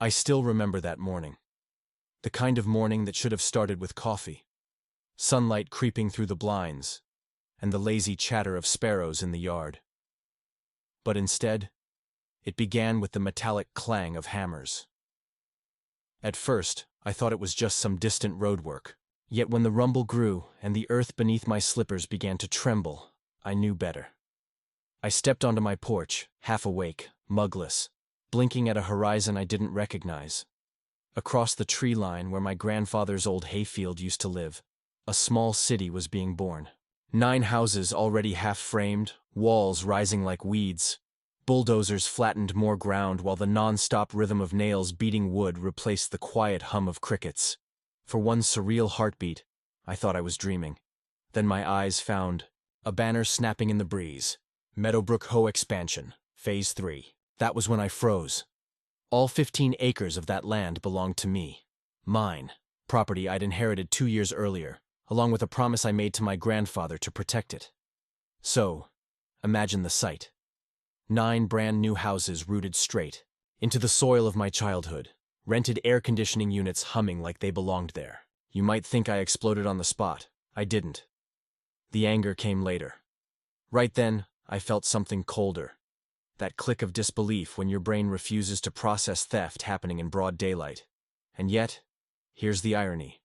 I still remember that morning. The kind of morning that should have started with coffee, sunlight creeping through the blinds, and the lazy chatter of sparrows in the yard. But instead, it began with the metallic clang of hammers. At first, I thought it was just some distant roadwork. Yet when the rumble grew and the earth beneath my slippers began to tremble, I knew better. I stepped onto my porch, half awake, mugless, blinking at a horizon I didn't recognize. Across the tree line where my grandfather's old hayfield used to live, a small city was being born. 9 houses already half-framed, walls rising like weeds. Bulldozers flattened more ground while the non-stop rhythm of nails beating wood replaced the quiet hum of crickets. For one surreal heartbeat, I thought I was dreaming. Then my eyes found a banner snapping in the breeze. Meadowbrook Hoe Expansion, Phase 3. That was when I froze. All 15 acres of that land belonged to me. Mine. Property I'd inherited 2 years earlier, along with a promise I made to my grandfather to protect it. So, imagine the sight. 9 brand new houses rooted straight into the soil of my childhood. Rented air conditioning units humming like they belonged there. You might think I exploded on the spot. I didn't. The anger came later. Right then, I felt something colder. That click of disbelief when your brain refuses to process theft happening in broad daylight. And yet, here's the irony.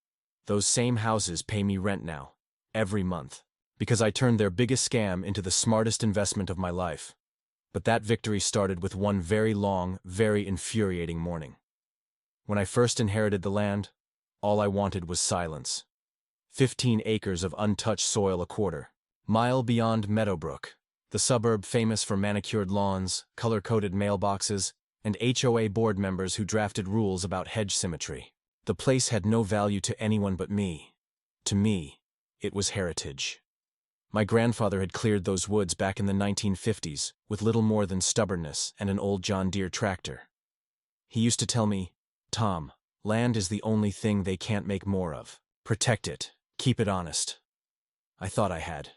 Those same houses pay me rent now, every month, because I turned their biggest scam into the smartest investment of my life. But that victory started with one very long, very infuriating morning. When I first inherited the land, all I wanted was silence. 15 acres of untouched soil a quarter-mile beyond Meadowbrook, the suburb famous for manicured lawns, color-coded mailboxes, and HOA board members who drafted rules about hedge symmetry. The place had no value to anyone but me. To me, it was heritage. My grandfather had cleared those woods back in the 1950s with little more than stubbornness and an old John Deere tractor. He used to tell me, "Tom, land is the only thing they can't make more of. Protect it. Keep it honest." I thought I had.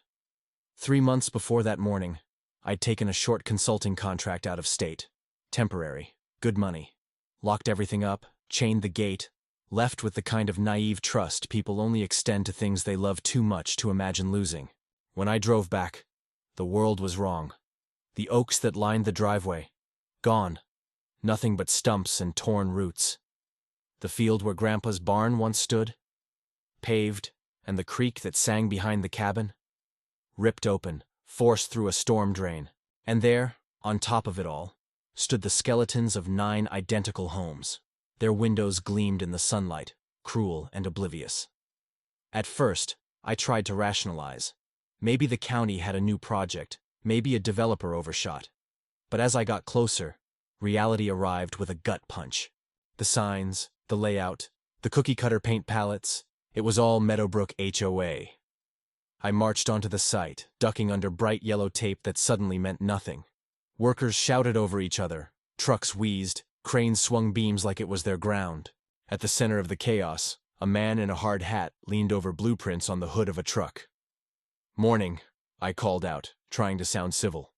3 months before that morning, I'd taken a short consulting contract out of state. Temporary. Good money. Locked everything up, chained the gate, left with the kind of naive trust people only extend to things they love too much to imagine losing. When I drove back, the world was wrong. The oaks that lined the driveway, gone. Nothing but stumps and torn roots. The field where Grandpa's barn once stood, paved, and the creek that sang behind the cabin, ripped open, forced through a storm drain. And there, on top of it all, stood the skeletons of 9 identical homes. Their windows gleamed in the sunlight, cruel and oblivious. At first, I tried to rationalize. Maybe the county had a new project, maybe a developer overshot. But as I got closer, reality arrived with a gut punch. The signs, the layout, the cookie-cutter paint palettes, it was all Meadowbrook HOA. I marched onto the site, ducking under bright yellow tape that suddenly meant nothing. Workers shouted over each other, trucks wheezed, cranes swung beams like it was their ground. At the center of the chaos, a man in a hard hat leaned over blueprints on the hood of a truck. "Morning," I called out, trying to sound civil.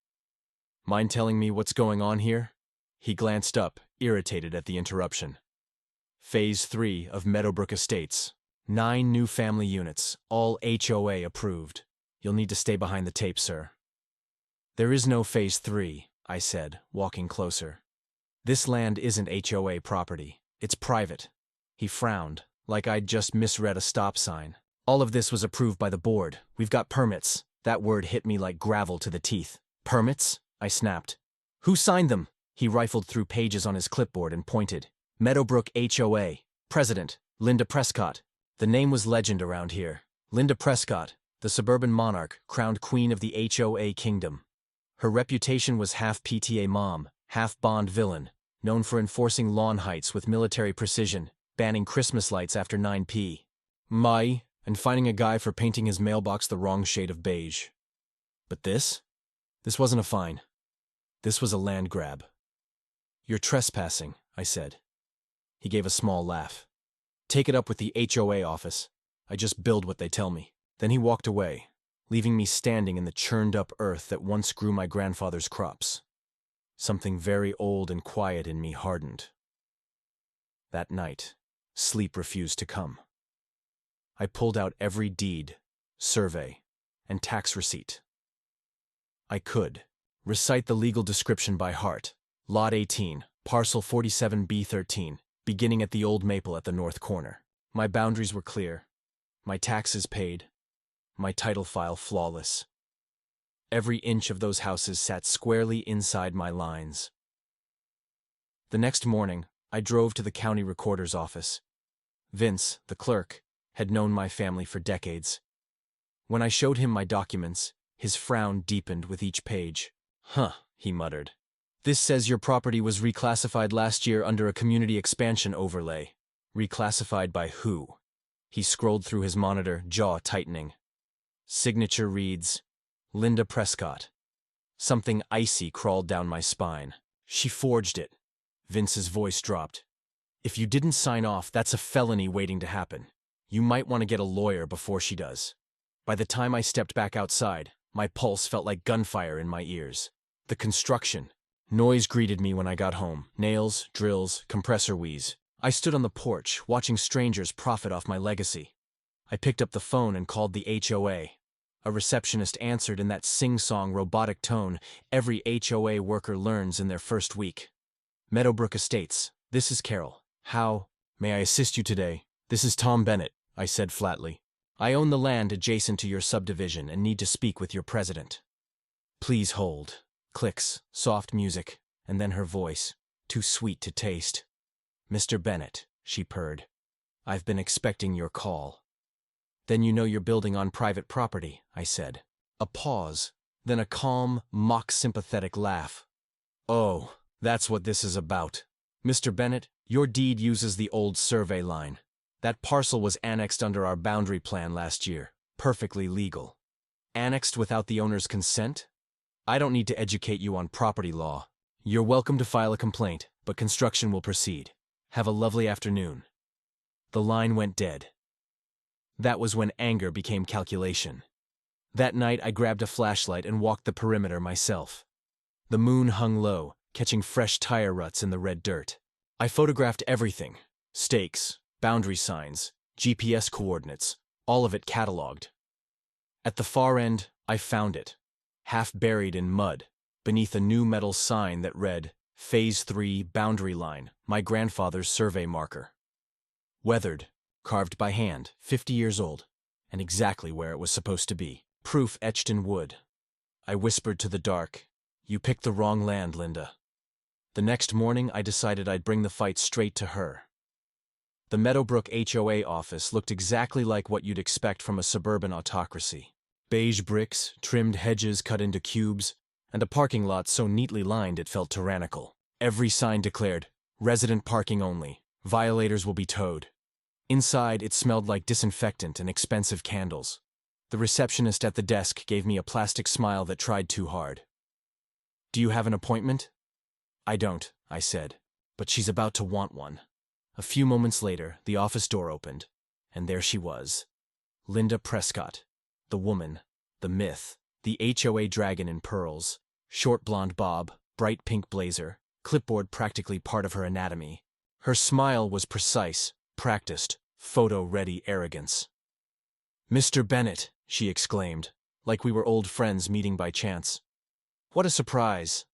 "Mind telling me what's going on here?" He glanced up, irritated at the interruption. Phase 3 of Meadowbrook Estates. 9 new family units, all HOA approved. You'll need to stay behind the tape, sir. "There is no Phase 3, I said, walking closer. "This land isn't HOA property. It's private." He frowned, like I'd just misread a stop sign. "All of this was approved by the board. We've got permits." That word hit me like gravel to the teeth. "Permits?" I snapped. "Who signed them?" He rifled through pages on his clipboard and pointed. "Meadowbrook HOA. President, Linda Prescott." The name was legend around here. Linda Prescott, the suburban monarch, crowned queen of the HOA kingdom. Her reputation was half PTA mom, half Bond villain, known for enforcing lawn heights with military precision, banning Christmas lights after 9 p.m. And finding a guy for painting his mailbox the wrong shade of beige. But this? This wasn't a fine. This was a land grab. "You're trespassing," I said. He gave a small laugh. "Take it up with the HOA office. I just build what they tell me." Then he walked away, leaving me standing in the churned-up earth that once grew my grandfather's crops. Something very old and quiet in me hardened. That night, sleep refused to come. I pulled out every deed, survey, and tax receipt. I could recite the legal description by heart. Lot 18, parcel 47B13, beginning at the old maple at the north corner. My boundaries were clear, my taxes paid, my title file flawless. Every inch of those houses sat squarely inside my lines. The next morning, I drove to the county recorder's office. Vince, the clerk, had known my family for decades. When I showed him my documents, his frown deepened with each page. "Huh," he muttered. "This says your property was reclassified last year under a community expansion overlay." Reclassified by who? He scrolled through his monitor, jaw tightening. Signature reads, Linda Prescott. Something icy crawled down my spine. She forged it. Vince's voice dropped. "If you didn't sign off, that's a felony waiting to happen. You might want to get a lawyer before she does." By the time I stepped back outside, my pulse felt like gunfire in my ears. The construction. Noise greeted me when I got home. Nails, drills, compressor wheeze. I stood on the porch, watching strangers profit off my legacy. I picked up the phone and called the HOA. A receptionist answered in that sing-song robotic tone every HOA worker learns in their first week. "Meadowbrook Estates, this is Carol. How may I assist you today?" "This is Tom Bennett," I said flatly. "I own the land adjacent to your subdivision and need to speak with your president." "Please hold." Clicks, soft music, and then her voice, too sweet to taste. "Mr. Bennett," she purred. "I've been expecting your call." "Then you know you're building on private property," I said. A pause, then a calm, mock-sympathetic laugh. "Oh, that's what this is about. Mr. Bennett, your deed uses the old survey line. That parcel was annexed under our boundary plan last year, perfectly legal. Annexed without the owner's consent? I don't need to educate you on property law. You're welcome to file a complaint, but construction will proceed. Have a lovely afternoon." The line went dead. That was when anger became calculation. That night I grabbed a flashlight and walked the perimeter myself. The moon hung low, catching fresh tire ruts in the red dirt. I photographed everything: stakes, boundary signs, GPS coordinates, all of it cataloged. At the far end, I found it, half buried in mud, beneath a new metal sign that read, Phase 3 Boundary Line, my grandfather's survey marker. Weathered, carved by hand, 50 years old, and exactly where it was supposed to be. Proof etched in wood. I whispered to the dark, "You picked the wrong land, Linda." The next morning, I decided I'd bring the fight straight to her. The Meadowbrook HOA office looked exactly like what you'd expect from a suburban autocracy. Beige bricks, trimmed hedges cut into cubes, and a parking lot so neatly lined it felt tyrannical. Every sign declared, "Resident parking only. Violators will be towed." Inside, it smelled like disinfectant and expensive candles. The receptionist at the desk gave me a plastic smile that tried too hard. "Do you have an appointment?" "I don't," I said, "but she's about to want one." A few moments later, the office door opened, and there she was. Linda Prescott, the woman, the myth, the HOA dragon in pearls, short blonde bob, bright pink blazer, clipboard practically part of her anatomy. Her smile was precise, practiced, photo-ready arrogance. "Mr. Bennett," she exclaimed, like we were old friends meeting by chance. "What a surprise."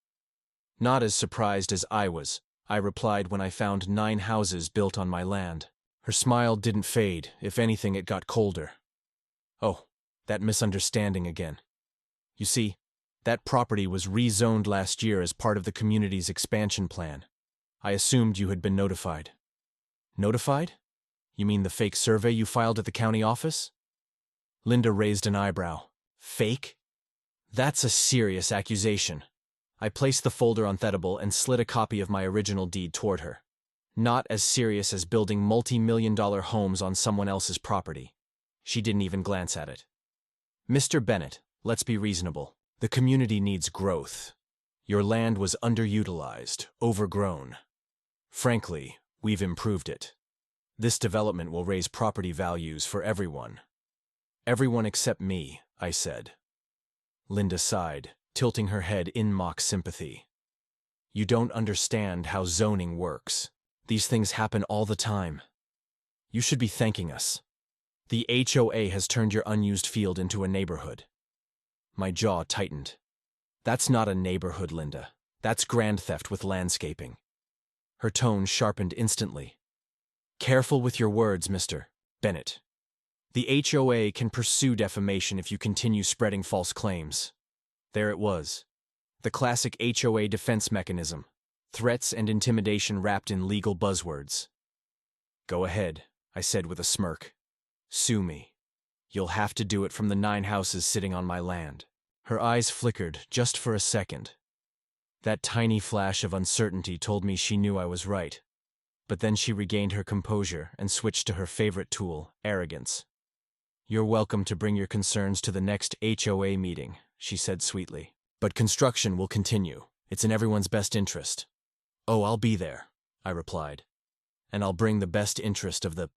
"Not as surprised as I was," I replied when I found 9 houses built on my land. Her smile didn't fade. If anything, it got colder. "Oh, that misunderstanding again. You see, that property was rezoned last year as part of the community's expansion plan. I assumed you had been notified." "Notified? You mean the fake survey you filed at the county office?" Linda raised an eyebrow. "Fake? That's a serious accusation." I placed the folder on Thedable and slid a copy of my original deed toward her. "Not as serious as building multi-million-dollar homes on someone else's property." She didn't even glance at it. "Mr. Bennett, let's be reasonable. The community needs growth. Your land was underutilized, overgrown. Frankly, we've improved it. This development will raise property values for everyone." "Everyone except me," I said. Linda sighed, tilting her head in mock sympathy. "You don't understand how zoning works. These things happen all the time. You should be thanking us. The HOA has turned your unused field into a neighborhood. My jaw tightened. That's not a neighborhood, Linda. That's grand theft with landscaping. Her tone sharpened instantly. Careful with your words, Mr. Bennett. The HOA can pursue defamation if you continue spreading false claims. There it was. The classic HOA defense mechanism. Threats and intimidation wrapped in legal buzzwords. Go ahead, I said with a smirk. Sue me. You'll have to do it from the 9 houses sitting on my land. Her eyes flickered just for a second. That tiny flash of uncertainty told me she knew I was right. But then she regained her composure and switched to her favorite tool, arrogance. You're welcome to bring your concerns to the next HOA meeting, she said sweetly. But construction will continue. It's in everyone's best interest. Oh, I'll be there, I replied. And I'll bring the best interest of the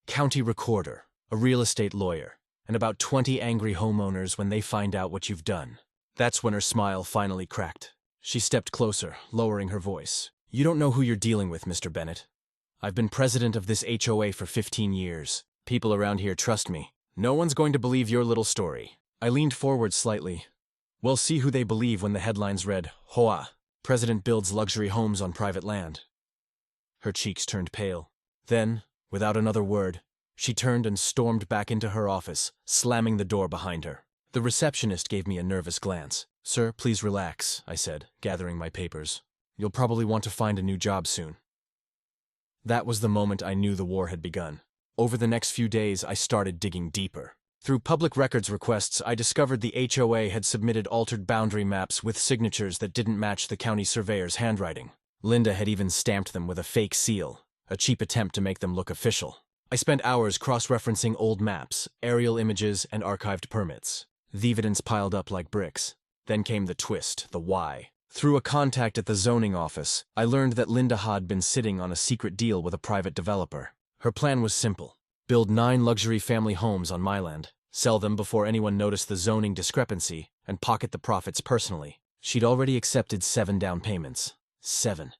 county recorder, a real estate lawyer, and about 20 angry homeowners when they find out what you've done. That's when her smile finally cracked. She stepped closer, lowering her voice. You don't know who you're dealing with, Mr. Bennett. I've been president of this HOA for 15 years. People around here trust me. No one's going to believe your little story. I leaned forward slightly. We'll see who they believe when the headlines read, HOA, President builds luxury homes on private land. Her cheeks turned pale. Then, without another word, she turned and stormed back into her office, slamming the door behind her. The receptionist gave me a nervous glance. Sir, please relax, I said, gathering my papers. You'll probably want to find a new job soon. That was the moment I knew the war had begun. Over the next few days, I started digging deeper. Through public records requests, I discovered the HOA had submitted altered boundary maps with signatures that didn't match the county surveyor's handwriting. Linda had even stamped them with a fake seal, a cheap attempt to make them look official. I spent hours cross-referencing old maps, aerial images, and archived permits. The evidence piled up like bricks. Then came the twist, the why. Through a contact at the zoning office, I learned that Linda had been sitting on a secret deal with a private developer. Her plan was simple. Build 9 luxury family homes on my land, sell them before anyone noticed the zoning discrepancy, and pocket the profits personally. She'd already accepted 7 down payments. 7.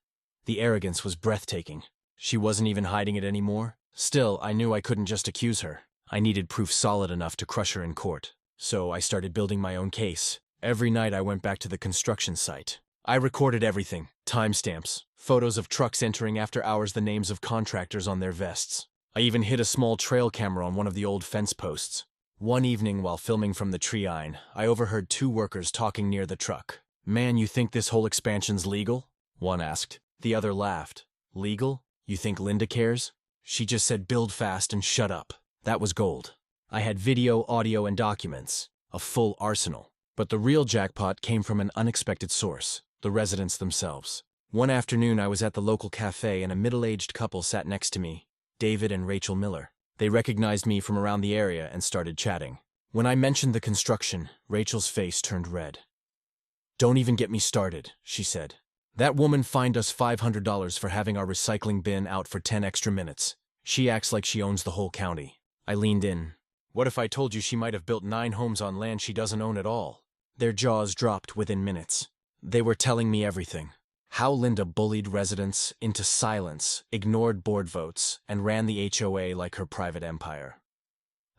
The arrogance was breathtaking. She wasn't even hiding it anymore. Still, I knew I couldn't just accuse her. I needed proof solid enough to crush her in court. So I started building my own case. Every night I went back to the construction site. I recorded everything. Timestamps, photos of trucks entering after hours, the names of contractors on their vests. I even hid a small trail camera on one of the old fence posts. One evening while filming from the tree line, I overheard 2 workers talking near the truck. Man, you think this whole expansion's legal? One asked. The other laughed. Legal? You think Linda cares? She just said build fast and shut up. That was gold. I had video, audio, and documents. A full arsenal. But the real jackpot came from an unexpected source. The residents themselves. One afternoon I was at the local cafe and a middle-aged couple sat next to me. David and Rachel Miller. They recognized me from around the area and started chatting. When I mentioned the construction, Rachel's face turned red. Don't even get me started, she said. That woman fined us $500 for having our recycling bin out for 10 extra minutes. She acts like she owns the whole county. I leaned in. What if I told you she might have built 9 homes on land she doesn't own at all? Their jaws dropped within minutes. They were telling me everything. How Linda bullied residents into silence, ignored board votes, and ran the HOA like her private empire.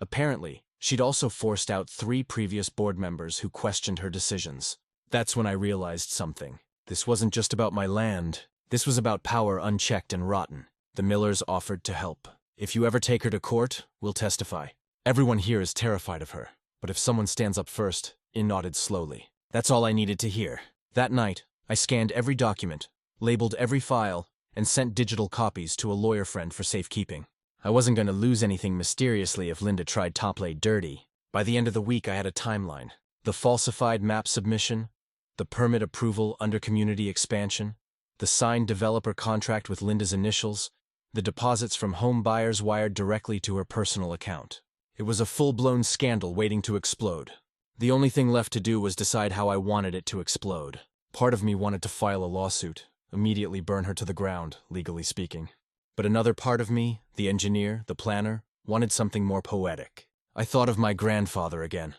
Apparently, she'd also forced out 3 previous board members who questioned her decisions. That's when I realized something. This wasn't just about my land. This was about power unchecked and rotten. The Millers offered to help. If you ever take her to court, we'll testify. Everyone here is terrified of her. But if someone stands up first, I nodded slowly. That's all I needed to hear. That night, I scanned every document, labeled every file, and sent digital copies to a lawyer friend for safekeeping. I wasn't going to lose anything mysteriously if Linda tried to play dirty. By the end of the week, I had a timeline. The falsified map submission, the permit approval under community expansion, the signed developer contract with Linda's initials, the deposits from home buyers wired directly to her personal account. It was a full-blown scandal waiting to explode. The only thing left to do was decide how I wanted it to explode. Part of me wanted to file a lawsuit, immediately burn her to the ground, legally speaking. But another part of me, the engineer, the planner, wanted something more poetic. I thought of my grandfather again,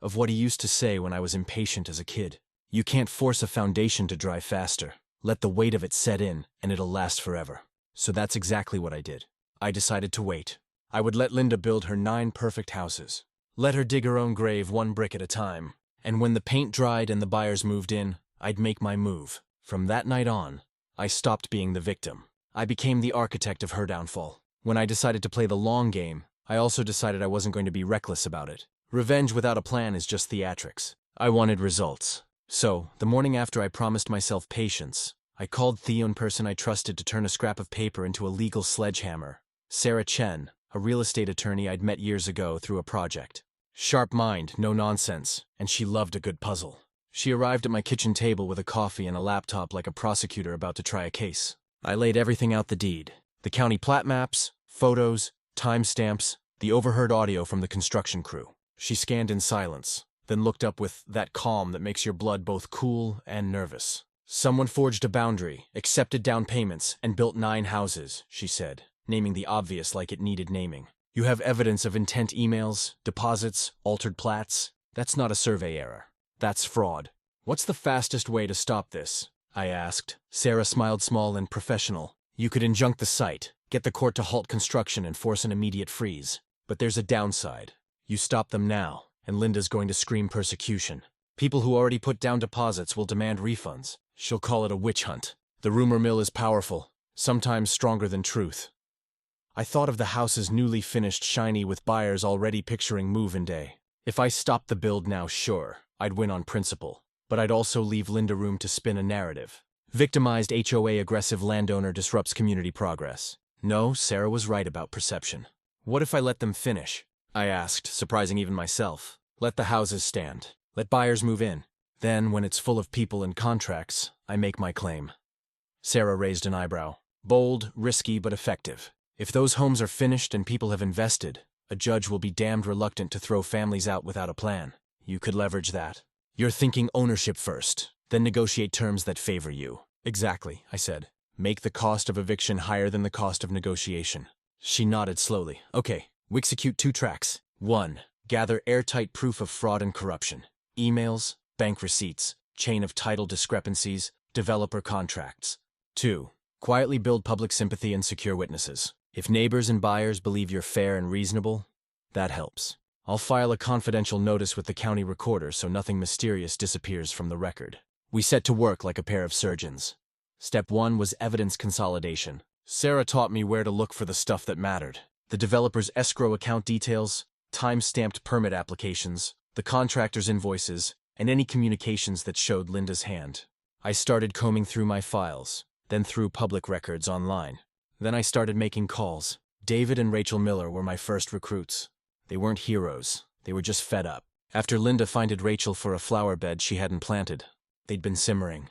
of what he used to say when I was impatient as a kid. You can't force a foundation to dry faster. Let the weight of it set in, and it'll last forever. So that's exactly what I did. I decided to wait. I would let Linda build her 9 perfect houses. Let her dig her own grave 1 brick at a time. And when the paint dried and the buyers moved in, I'd make my move. From that night on, I stopped being the victim. I became the architect of her downfall. When I decided to play the long game, I also decided I wasn't going to be reckless about it. Revenge without a plan is just theatrics. I wanted results. So, the morning after I promised myself patience, I called Theo, person I trusted, to turn a scrap of paper into a legal sledgehammer. Sarah Chen, a real estate attorney I'd met years ago through a project. Sharp mind, no nonsense, and she loved a good puzzle. She arrived at my kitchen table with a coffee and a laptop like a prosecutor about to try a case. I laid everything out: the deed, the county plat maps, photos, timestamps, the overheard audio from the construction crew. She scanned in silence, then looked up with that calm that makes your blood both cool and nervous. "Someone forged a boundary, accepted down payments, and built 9 houses, she said, naming the obvious like it needed naming. "You have evidence of intent emails, deposits, altered plats. That's not a survey error. That's fraud. What's the fastest way to stop this?" I asked. Sarah smiled, small and professional. "You could injunct the site, get the court to halt construction and force an immediate freeze. But there's a downside. You stop them now, and Linda's going to scream persecution. People who already put down deposits will demand refunds. She'll call it a witch hunt. The rumor mill is powerful, sometimes stronger than truth." I thought of the houses newly finished, shiny, with buyers already picturing move-in day. If I stopped the build now, sure, I'd win on principle. But I'd also leave Linda room to spin a narrative. Victimized HOA aggressive landowner disrupts community progress. No, Sarah was right about perception. What if I let them finish? I asked, surprising even myself. Let the houses stand. Let buyers move in. Then, when it's full of people and contracts, I make my claim. Sarah raised an eyebrow. Bold, risky, but effective. If those homes are finished and people have invested, a judge will be damned reluctant to throw families out without a plan. You could leverage that. You're thinking ownership first, then negotiate terms that favor you. Exactly, I said. Make the cost of eviction higher than the cost of negotiation. She nodded slowly. Okay, we execute 2 tracks. 1. Gather airtight proof of fraud and corruption. Emails, bank receipts, chain of title discrepancies, developer contracts. 2. Quietly build public sympathy and secure witnesses. If neighbors and buyers believe you're fair and reasonable, that helps. I'll file a confidential notice with the county recorder so nothing mysterious disappears from the record. We set to work like a pair of surgeons. Step 1 was evidence consolidation. Sarah taught me where to look for the stuff that mattered. The developer's escrow account details, time-stamped permit applications, the contractor's invoices, and any communications that showed Linda's hand. I started combing through my files, then through public records online. Then I started making calls. David and Rachel Miller were my first recruits. They weren't heroes. They were just fed up. After Linda finded Rachel for a flower bed she hadn't planted, they'd been simmering.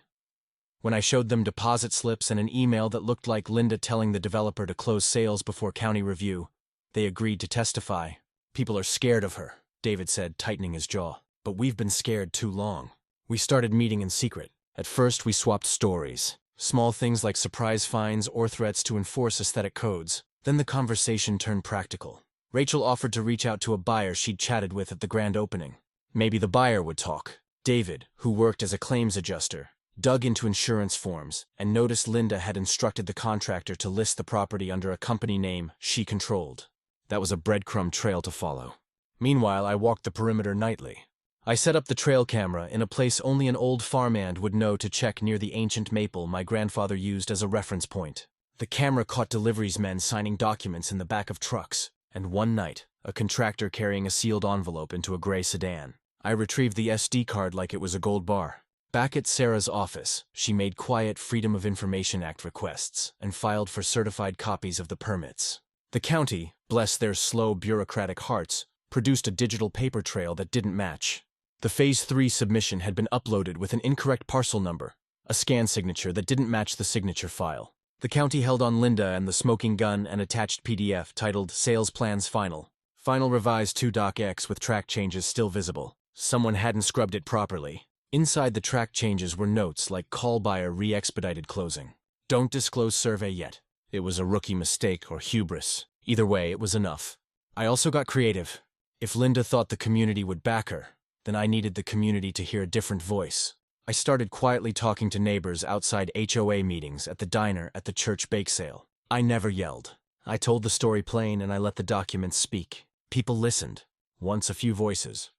When I showed them deposit slips and an email that looked like Linda telling the developer to close sales before county review, they agreed to testify. "People are scared of her," David said, tightening his jaw. "But we've been scared too long." We started meeting in secret. At first we swapped stories. Small things like surprise fines or threats to enforce aesthetic codes. Then the conversation turned practical. Rachel offered to reach out to a buyer she'd chatted with at the grand opening. Maybe the buyer would talk. David, who worked as a claims adjuster, dug into insurance forms and noticed Linda had instructed the contractor to list the property under a company name she controlled. That was a breadcrumb trail to follow. Meanwhile, I walked the perimeter nightly. I set up the trail camera in a place only an old farmhand would know to check, near the ancient maple my grandfather used as a reference point. The camera caught deliveries men signing documents in the back of trucks, and one night, a contractor carrying a sealed envelope into a gray sedan. I retrieved the SD card like it was a gold bar. Back at Sarah's office, she made quiet Freedom of Information Act requests and filed for certified copies of the permits. The county, bless their slow bureaucratic hearts, produced a digital paper trail that didn't match. The Phase 3 submission had been uploaded with an incorrect parcel number, a scan signature that didn't match the signature file. The county held on Linda and the smoking gun and attached PDF titled Sales Plans Final. Final revised 2.x with track changes still visible. Someone hadn't scrubbed it properly. Inside the track changes were notes like call buyer re-expedited closing. Don't disclose survey yet. It was a rookie mistake or hubris. Either way, it was enough. I also got creative. If Linda thought the community would back her, then I needed the community to hear a different voice. I started quietly talking to neighbors outside HOA meetings, at the diner, at the church bake sale. I never yelled. I told the story plain and I let the documents speak. People listened. Once a few voices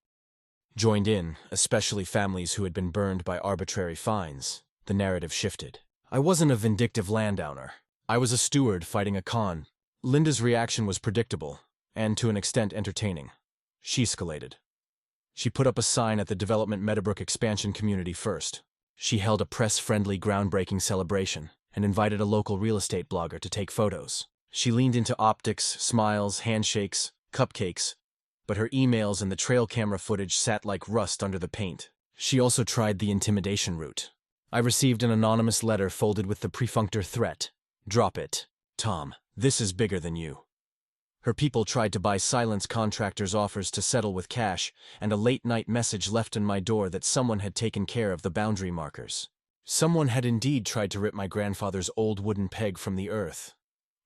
joined in, especially families who had been burned by arbitrary fines. The narrative shifted. I wasn't a vindictive landowner. I was a steward fighting a con. Linda's reaction was predictable, and to an extent entertaining. She escalated. She put up a sign at the development Meadowbrook expansion community first. She held a press-friendly groundbreaking celebration and invited a local real estate blogger to take photos. She leaned into optics, smiles, handshakes, cupcakes, but her emails and the trail camera footage sat like rust under the paint. She also tried the intimidation route. I received an anonymous letter folded with the perfunctory threat. "Drop it, Tom. This is bigger than you." Her people tried to buy silence contractors' offers to settle with cash, and a late-night message left in my door that someone had taken care of the boundary markers. Someone had indeed tried to rip my grandfather's old wooden peg from the earth,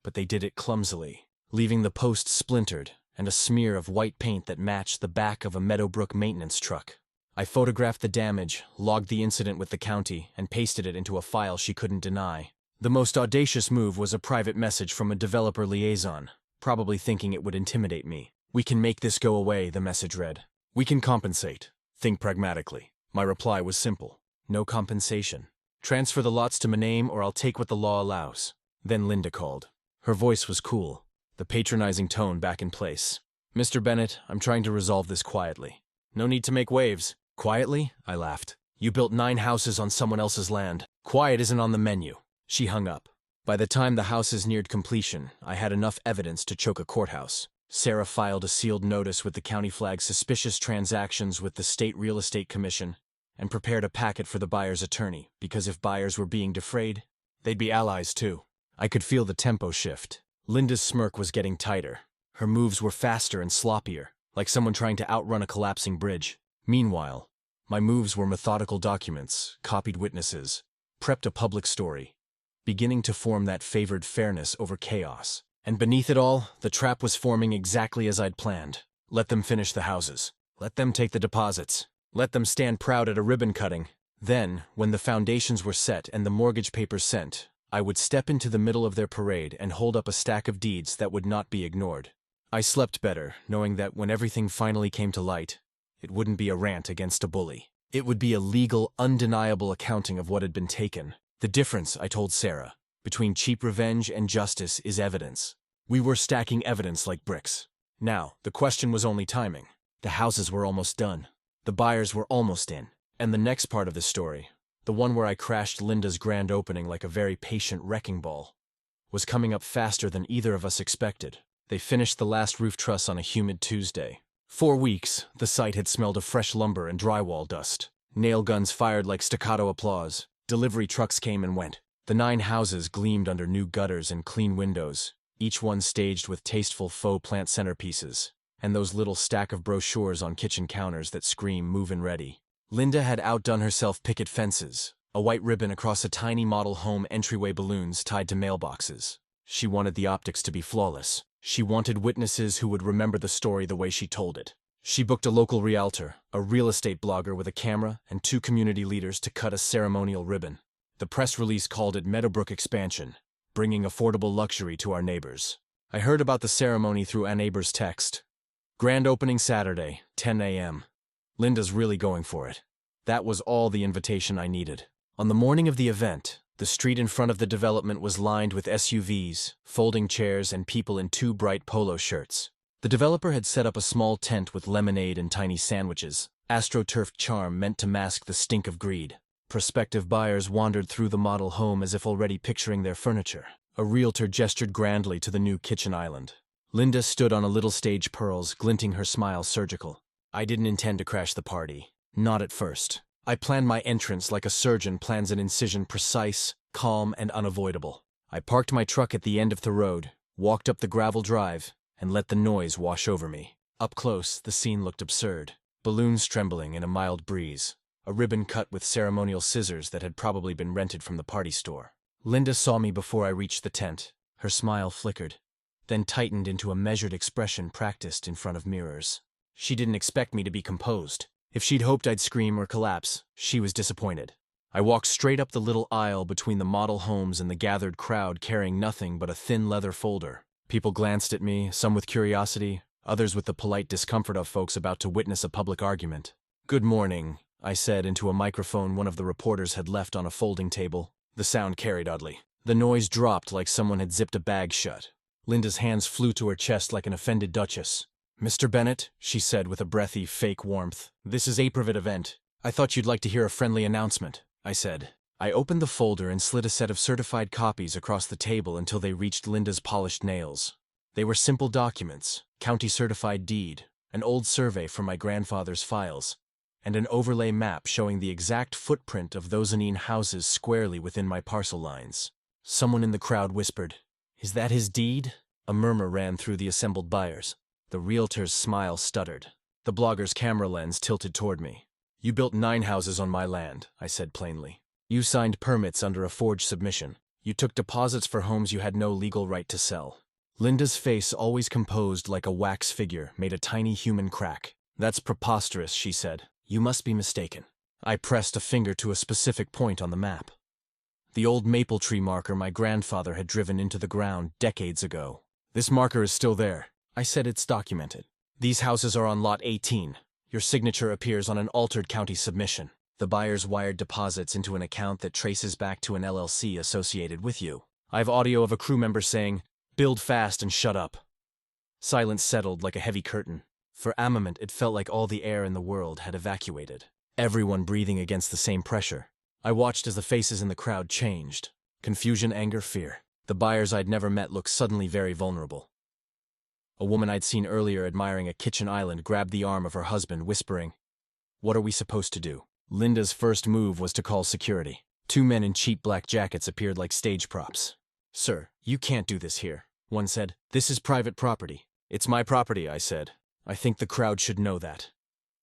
but they did it clumsily, leaving the post splintered and a smear of white paint that matched the back of a Meadowbrook maintenance truck. I photographed the damage, logged the incident with the county, and pasted it into a file she couldn't deny. The most audacious move was a private message from a developer liaison, probably thinking it would intimidate me. "We can make this go away," the message read. "We can compensate. Think pragmatically." My reply was simple. No compensation. Transfer the lots to my name or I'll take what the law allows. Then Linda called. Her voice was cool, the patronizing tone back in place. "Mr. Bennett, I'm trying to resolve this quietly." "No need to make waves." "Quietly?" I laughed. "You built 9 houses on someone else's land. Quiet isn't on the menu." She hung up. By the time the houses neared completion, I had enough evidence to choke a courthouse. Sarah filed a sealed notice with the county flag suspicious transactions with the State Real Estate Commission and prepared a packet for the buyer's attorney, because if buyers were being defrayed, they'd be allies too. I could feel the tempo shift. Linda's smirk was getting tighter. Her moves were faster and sloppier, like someone trying to outrun a collapsing bridge. Meanwhile, my moves were methodical documents, copied witnesses, prepped a public story, beginning to form that favored fairness over chaos. And beneath it all, the trap was forming exactly as I'd planned. Let them finish the houses. Let them take the deposits. Let them stand proud at a ribbon cutting. Then, when the foundations were set and the mortgage papers sent, I would step into the middle of their parade and hold up a stack of deeds that would not be ignored. I slept better, knowing that when everything finally came to light, it wouldn't be a rant against a bully. It would be a legal, undeniable accounting of what had been taken. The difference, I told Sarah, between cheap revenge and justice is evidence. We were stacking evidence like bricks. Now, the question was only timing. The houses were almost done. The buyers were almost in. And the next part of the story, the one where I crashed Linda's grand opening like a very patient wrecking ball, was coming up faster than either of us expected. They finished the last roof truss on a humid Tuesday. 4 weeks, the site had smelled of fresh lumber and drywall dust. Nail guns fired like staccato applause. Delivery trucks came and went. The 9 houses gleamed under new gutters and clean windows, each one staged with tasteful faux plant centerpieces, and those little stack of brochures on kitchen counters that scream move-in ready. Linda had outdone herself picket fences, a white ribbon across a tiny model home entryway balloons tied to mailboxes. She wanted the optics to be flawless. She wanted witnesses who would remember the story the way she told it. She booked a local realtor, a real estate blogger with a camera, and 2 community leaders to cut a ceremonial ribbon. The press release called it Meadowbrook Expansion, bringing affordable luxury to our neighbors. I heard about the ceremony through a neighbor's text. Grand opening Saturday, 10 a.m. Linda's really going for it. That was all the invitation I needed. On the morning of the event, the street in front of the development was lined with SUVs, folding chairs, and people in 2 bright polo shirts. The developer had set up a small tent with lemonade and tiny sandwiches, astroturfed charm meant to mask the stink of greed. Prospective buyers wandered through the model home as if already picturing their furniture. A realtor gestured grandly to the new kitchen island. Linda stood on a little stage pearls, glinting her smile surgical. I didn't intend to crash the party. Not at first. I planned my entrance like a surgeon plans an incision, precise, calm, and unavoidable. I parked my truck at the end of the road, walked up the gravel drive, and let the noise wash over me. Up close, the scene looked absurd. Balloons trembling in a mild breeze. A ribbon cut with ceremonial scissors that had probably been rented from the party store. Linda saw me before I reached the tent. Her smile flickered, then tightened into a measured expression practiced in front of mirrors. She didn't expect me to be composed. If she'd hoped I'd scream or collapse, she was disappointed. I walked straight up the little aisle between the model homes and the gathered crowd carrying nothing but a thin leather folder. People glanced at me, some with curiosity, others with the polite discomfort of folks about to witness a public argument. "Good morning," I said into a microphone one of the reporters had left on a folding table. The sound carried oddly. The noise dropped like someone had zipped a bag shut. Linda's hands flew to her chest like an offended duchess. "Mr. Bennett," she said with a breathy, fake warmth, "this is a private event. I thought you'd like to hear a friendly announcement," I said. I opened the folder and slid a set of certified copies across the table until they reached Linda's polished nails. They were simple documents: county-certified deed, an old survey from my grandfather's files, and an overlay map showing the exact footprint of those houses squarely within my parcel lines. Someone in the crowd whispered, "Is that his deed?" A murmur ran through the assembled buyers. The realtor's smile stuttered. The blogger's camera lens tilted toward me. "You built 9 houses on my land," I said plainly. "You signed permits under a forged submission. You took deposits for homes you had no legal right to sell." Linda's face, always composed like a wax figure, made a tiny human crack. "That's preposterous," she said. "You must be mistaken." I pressed a finger to a specific point on the map. The old maple tree marker my grandfather had driven into the ground decades ago. "This marker is still there." I said. "It's documented. These houses are on lot 18. Your signature appears on an altered county submission. The buyers wired deposits into an account that traces back to an LLC associated with you. I have audio of a crew member saying, 'Build fast and shut up.'" Silence settled like a heavy curtain. For a moment, it felt like all the air in the world had evacuated. Everyone breathing against the same pressure. I watched as the faces in the crowd changed. Confusion, anger, fear. The buyers I'd never met looked suddenly very vulnerable. A woman I'd seen earlier admiring a kitchen island grabbed the arm of her husband, whispering, "What are we supposed to do?" Linda's first move was to call security. 2 men in cheap black jackets appeared like stage props. "Sir, you can't do this here," one said. "This is private property." "It's my property," I said. "I think the crowd should know that."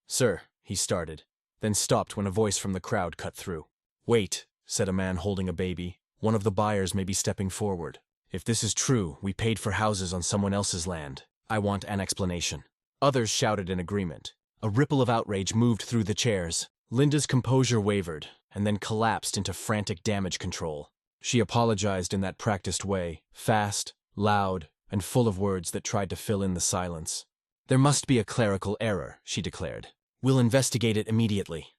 "Sir," he started, then stopped when a voice from the crowd cut through. "Wait," said a man holding a baby. "One of the buyers may be stepping forward. If this is true, we paid for houses on someone else's land. I want an explanation." Others shouted in agreement. A ripple of outrage moved through the chairs. Linda's composure wavered, and then collapsed into frantic damage control. She apologized in that practiced way, fast, loud, and full of words that tried to fill in the silence. "There must be a clerical error," she declared. "We'll investigate it immediately."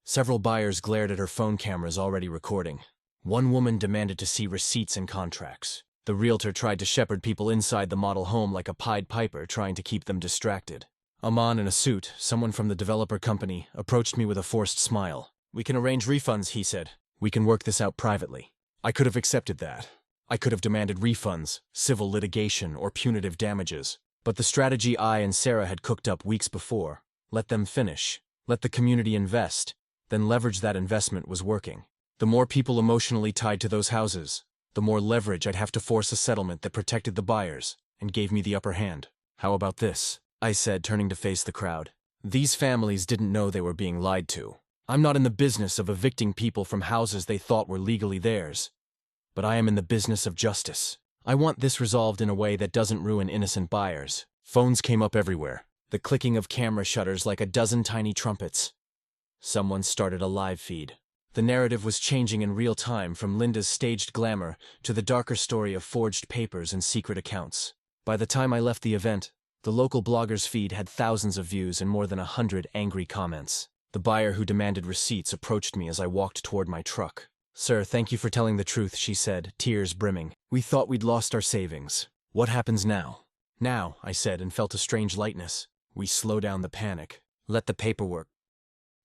Several buyers glared at her phone cameras already recording. One woman demanded to see receipts and contracts. The realtor tried to shepherd people inside the model home like a Pied Piper, trying to keep them distracted. A man in a suit, someone from the developer company, approached me with a forced smile. "We can arrange refunds," he said. "We can work this out privately." I could have accepted that. I could have demanded refunds, civil litigation, or punitive damages. But the strategy I and Sarah had cooked up weeks before, let them finish, let the community invest, then leverage that investment, was working. The more people emotionally tied to those houses, the more leverage I'd have to force a settlement that protected the buyers and gave me the upper hand. "How about this?" I said, turning to face the crowd. "These families didn't know they were being lied to. I'm not in the business of evicting people from houses they thought were legally theirs. But I am in the business of justice. I want this resolved in a way that doesn't ruin innocent buyers." Phones came up everywhere, the clicking of camera shutters like a dozen tiny trumpets. Someone started a live feed. The narrative was changing in real time, from Linda's staged glamour to the darker story of forged papers and secret accounts. By the time I left the event, the local blogger's feed had thousands of views and more than 100 angry comments. The buyer who demanded receipts approached me as I walked toward my truck. "Sir, thank you for telling the truth," she said, tears brimming. "We thought we'd lost our savings. What happens now?" "Now," I said, and felt a strange lightness. "We slow down the panic. Let the paperwork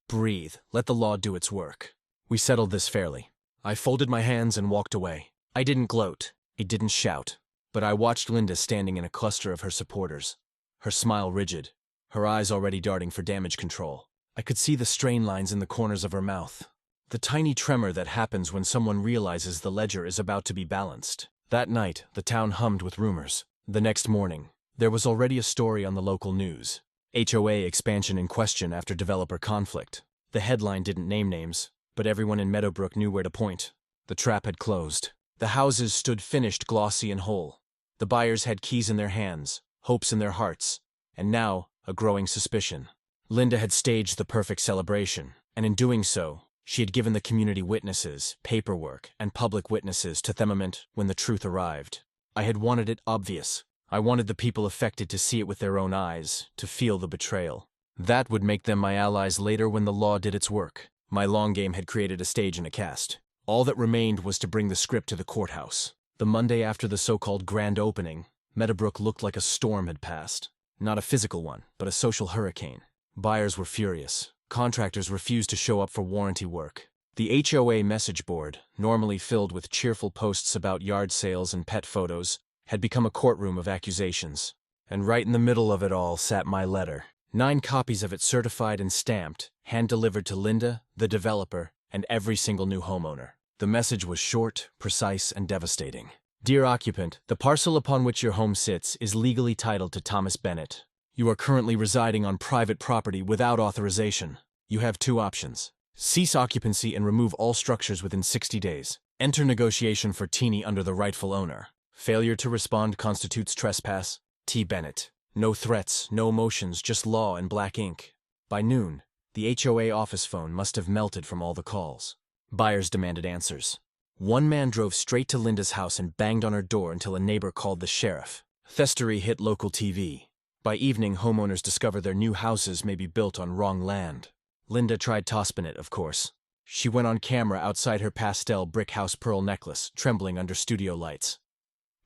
breathe. Let the law do its work. We settled this fairly." I folded my hands and walked away. I didn't gloat. I didn't shout. But I watched Linda standing in a cluster of her supporters, her smile rigid, her eyes already darting for damage control. I could see the strain lines in the corners of her mouth, the tiny tremor that happens when someone realizes the ledger is about to be balanced. That night, the town hummed with rumors. The next morning, there was already a story on the local news. HOA expansion in question after developer conflict. The headline didn't name names, but everyone in Meadowbrook knew where to point. The trap had closed. The houses stood finished, glossy and whole. The buyers had keys in their hands, hopes in their hearts, and now a growing suspicion. Linda had staged the perfect celebration, and in doing so, She had given the community witnesses, paperwork, and public witnesses to Themament when the truth arrived. I had wanted it obvious. I wanted the people affected to see it with their own eyes, to feel the betrayal. That would make them my allies later when the law did its work. My long game had created a stage and a cast. All that remained was to bring the script to the courthouse. The Monday after the so-called grand opening, Meadowbrook looked like a storm had passed. Not a physical one, but a social hurricane. Buyers were furious. Contractors refused to show up for warranty work. The HOA message board, normally filled with cheerful posts about yard sales and pet photos, had become a courtroom of accusations. And right in the middle of it all sat my letter. 9 copies of it certified and stamped, hand-delivered to Linda, the developer, and every single new homeowner. The message was short, precise, and devastating. Dear occupant, the parcel upon which your home sits is legally titled to Thomas Bennett. You are currently residing on private property without authorization. You have 2 options. Cease occupancy and remove all structures within 60 days. Enter negotiation for Teeny under the rightful owner. Failure to respond constitutes trespass. T. Bennett. No threats, no motions, just law and black ink. By noon, the HOA office phone must have melted from all the calls. Buyers demanded answers. One man drove straight to Linda's house and banged on her door until a neighbor called the sheriff. Thestery hit local TV. By evening, homeowners discover their new houses may be built on wrong land. Linda tried tosping it, of course. She went on camera outside her pastel brick house pearl necklace, trembling under studio lights.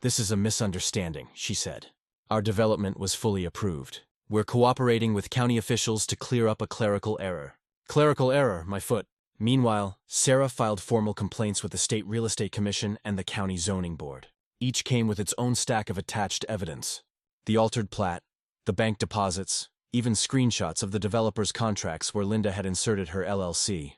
This is a misunderstanding, she said. Our development was fully approved. We're cooperating with county officials to clear up a clerical error. Clerical error, my foot. Meanwhile, Sarah filed formal complaints with the State Real Estate Commission and the County Zoning Board. Each came with its own stack of attached evidence. The altered plat, the bank deposits, even screenshots of the developer's contracts where Linda had inserted her LLC.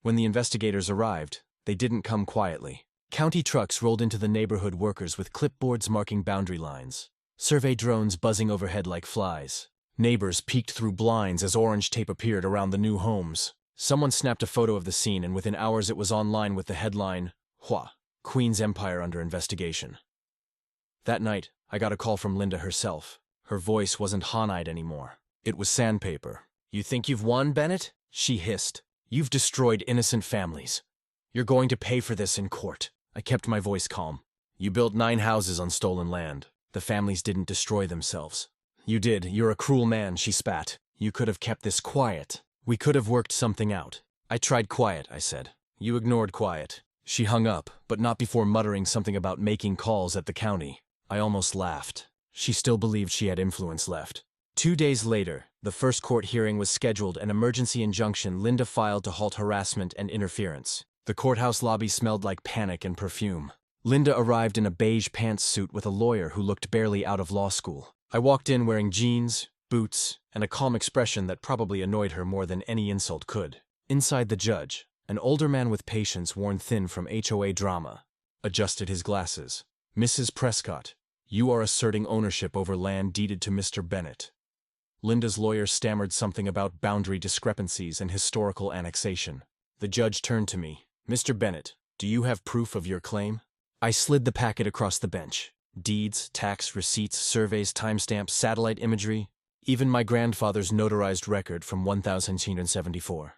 When the investigators arrived, they didn't come quietly. County trucks rolled into the neighborhood workers with clipboards marking boundary lines. Survey drones buzzing overhead like flies. Neighbors peeked through blinds as orange tape appeared around the new homes. Someone snapped a photo of the scene, and within hours it was online with the headline, HOA, Queen's Empire under investigation. That night, I got a call from Linda herself. Her voice wasn't Haunite anymore. It was sandpaper. You think you've won, Bennett? She hissed. You've destroyed innocent families. You're going to pay for this in court. I kept my voice calm. You built 9 houses on stolen land. The families didn't destroy themselves. You did. You're a cruel man, she spat. You could have kept this quiet. We could have worked something out. I tried quiet, I said. You ignored quiet. She hung up, but not before muttering something about making calls at the county. I almost laughed. She still believed she had influence left. 2 days later, the first court hearing was scheduled, an emergency injunction Linda filed to halt harassment and interference. The courthouse lobby smelled like panic and perfume. Linda arrived in a beige pantsuit with a lawyer who looked barely out of law school. I walked in wearing jeans, boots, and a calm expression that probably annoyed her more than any insult could. Inside, the judge, an older man with patience worn thin from HOA drama, adjusted his glasses. Mrs. Prescott, you are asserting ownership over land deeded to Mr. Bennett. Linda's lawyer stammered something about boundary discrepancies and historical annexation. The judge turned to me. Mr. Bennett, do you have proof of your claim? I slid the packet across the bench. Deeds, tax, receipts, surveys, timestamps, satellite imagery, even my grandfather's notarized record from 1974.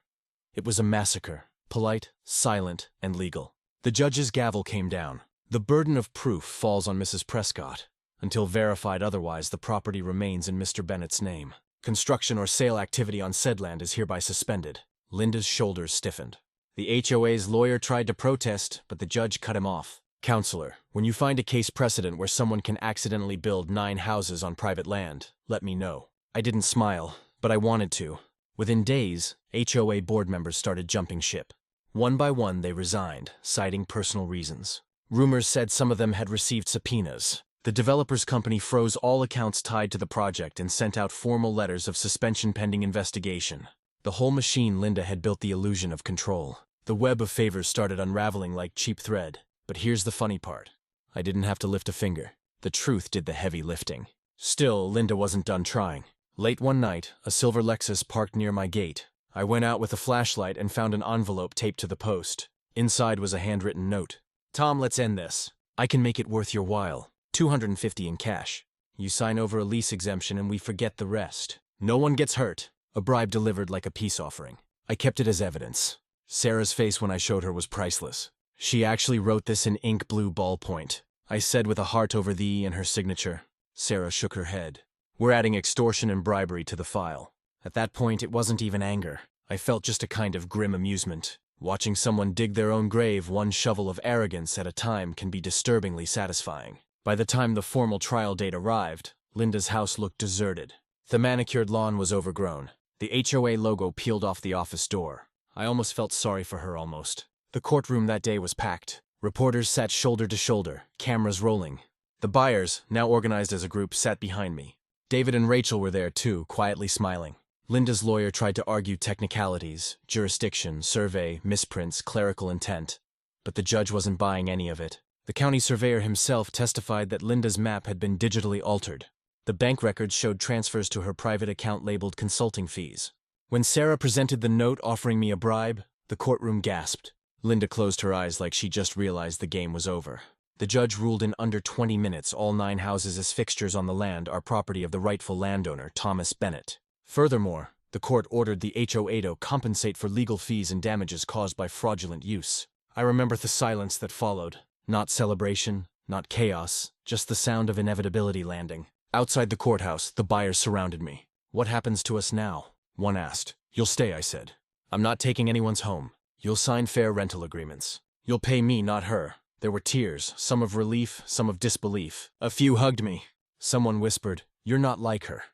It was a massacre, polite, silent, and legal. The judge's gavel came down. The burden of proof falls on Mrs. Prescott. Until verified otherwise, the property remains in Mr. Bennett's name. Construction or sale activity on said land is hereby suspended. Linda's shoulders stiffened. The HOA's lawyer tried to protest, but the judge cut him off. Counselor, when you find a case precedent where someone can accidentally build 9 houses on private land, let me know. I didn't smile, but I wanted to. Within days, HOA board members started jumping ship. One by one, they resigned, citing personal reasons. Rumors said some of them had received subpoenas. The developer's company froze all accounts tied to the project and sent out formal letters of suspension pending investigation. The whole machine Linda had built the illusion of control. The web of favors started unraveling like cheap thread. But here's the funny part. I didn't have to lift a finger. The truth did the heavy lifting. Still, Linda wasn't done trying. Late one night, a silver Lexus parked near my gate. I went out with a flashlight and found an envelope taped to the post. Inside was a handwritten note. Tom, let's end this. I can make it worth your while. $250 in cash. You sign over a lease exemption and we forget the rest. No one gets hurt. A bribe delivered like a peace offering. I kept it as evidence. Sarah's face when I showed her was priceless. She actually wrote this in ink blue ballpoint. I said with a heart over thee in her signature. Sarah shook her head. We're adding extortion and bribery to the file. At that point, it wasn't even anger. I felt just a kind of grim amusement. Watching someone dig their own grave one shovel of arrogance at a time can be disturbingly satisfying. By the time the formal trial date arrived, Linda's house looked deserted. The manicured lawn was overgrown. The HOA logo peeled off the office door. I almost felt sorry for her almost. The courtroom that day was packed. Reporters sat shoulder to shoulder, cameras rolling. The buyers, now organized as a group, sat behind me. David and Rachel were there too, quietly smiling. Linda's lawyer tried to argue technicalities, jurisdiction, survey, misprints, clerical intent. But the judge wasn't buying any of it. The county surveyor himself testified that Linda's map had been digitally altered. The bank records showed transfers to her private account labeled consulting fees. When Sarah presented the note offering me a bribe, the courtroom gasped. Linda closed her eyes like she just realized the game was over. The judge ruled in under 20 minutes all 9 houses as fixtures on the land are property of the rightful landowner, Thomas Bennett. Furthermore, the court ordered the HOA to compensate for legal fees and damages caused by fraudulent use. I remember the silence that followed. Not celebration, not chaos, just the sound of inevitability landing. Outside the courthouse, the buyers surrounded me. What happens to us now? One asked. You'll stay, I said. I'm not taking anyone's home. You'll sign fair rental agreements. You'll pay me, not her. There were tears, some of relief, some of disbelief. A few hugged me. Someone whispered, "You're not like her."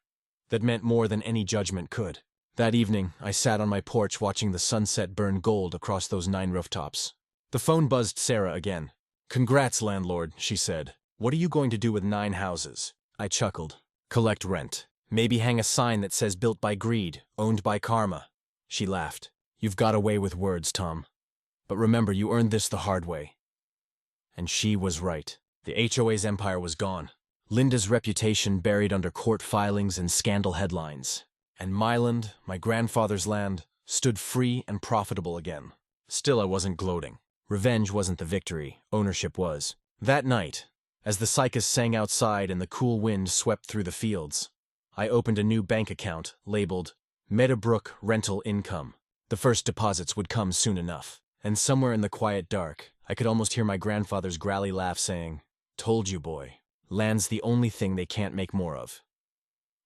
That meant more than any judgment could. That evening, I sat on my porch watching the sunset burn gold across those 9 rooftops. The phone buzzed Sarah again. "Congrats, landlord," she said. "What are you going to do with 9 houses?" I chuckled. "Collect rent. Maybe hang a sign that says built by greed, owned by karma." She laughed. "You've got away with words, Tom. But remember, you earned this the hard way." And she was right. The HOA's empire was gone. Linda's reputation buried under court filings and scandal headlines. And my land, my grandfather's land, stood free and profitable again. Still, I wasn't gloating. Revenge wasn't the victory, ownership was. That night, as the cicadas sang outside and the cool wind swept through the fields, I opened a new bank account labeled Meadowbrook Rental Income. The first deposits would come soon enough. And somewhere in the quiet dark, I could almost hear my grandfather's growly laugh saying, "Told you, boy. Land's the only thing they can't make more of."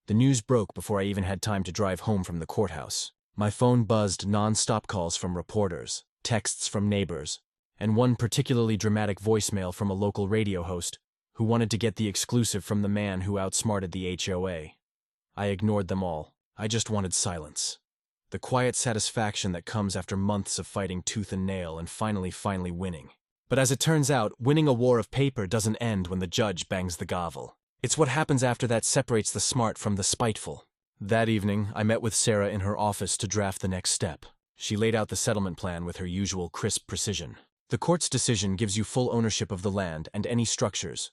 The news broke before I even had time to drive home from the courthouse. My phone buzzed non-stop calls from reporters, texts from neighbors, and one particularly dramatic voicemail from a local radio host who wanted to get the exclusive from the man who outsmarted the HOA. I ignored them all. I just wanted silence. The quiet satisfaction that comes after months of fighting tooth and nail and finally winning. But as it turns out, winning a war of paper doesn't end when the judge bangs the gavel. It's what happens after that separates the smart from the spiteful. That evening, I met with Sarah in her office to draft the next step. She laid out the settlement plan with her usual crisp precision. The court's decision gives you full ownership of the land and any structures